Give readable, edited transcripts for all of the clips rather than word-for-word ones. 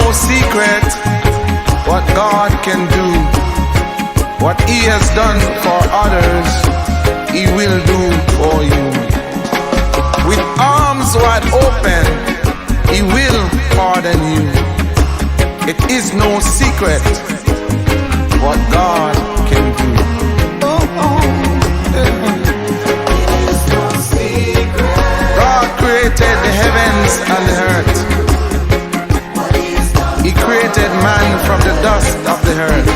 no secret what God can do. What He has done for others, He will do for you. With arms wide open, He will pardon you. It is no secret what God can do. God created the heavens and the earth. He created man from the dust of the earth.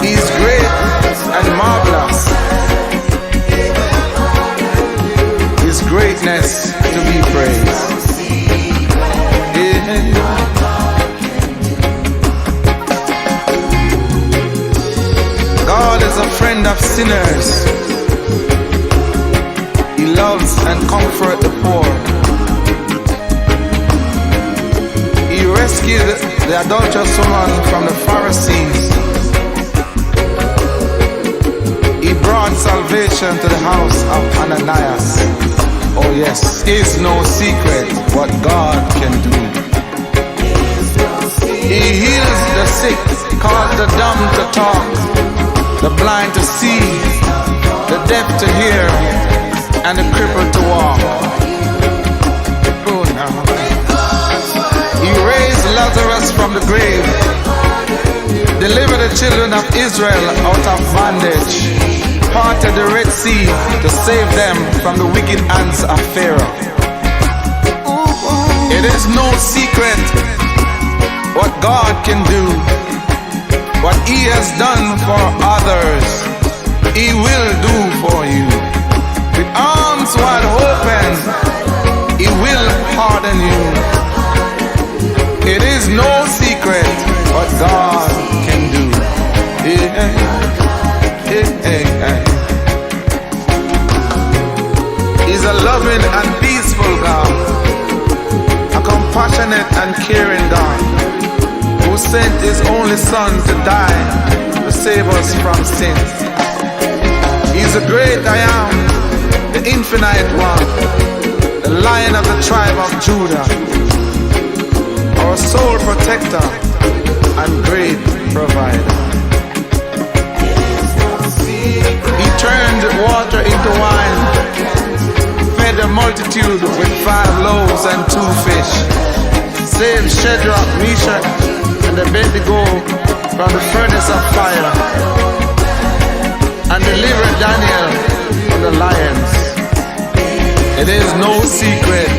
He's great and marvelous. His greatness to be praised. God is a friend of sinners. He loves and comforts the poor. He rescued the adulterous woman from the Pharisees. He brought salvation to the house of Ananias. Oh yes, it's no secret what God can do. He heals the sick, causes the dumb to talk, the blind to see, the deaf to hear, and the crippled to walk. Oh, no. He raised Lazarus from the grave, delivered the children of Israel out of bondage, parted the Red Sea to save them from the wicked hands of Pharaoh. It is no secret what God can do. What He has done for others, He will do for you. With arms wide open, He will pardon you. It is no secret what God can do. He's a loving and peaceful God, a compassionate and caring God, who sent His only Son to die to save us from sin. He's the great I am, the infinite one, the Lion of the tribe of Judah, our soul protector and great provider. He turned water into wine, fed a multitude with 5 loaves and 2 fish, saved Shadrach, Meshach, and Abednego from the furnace of fire, and delivered Daniel from the lions. It is no secret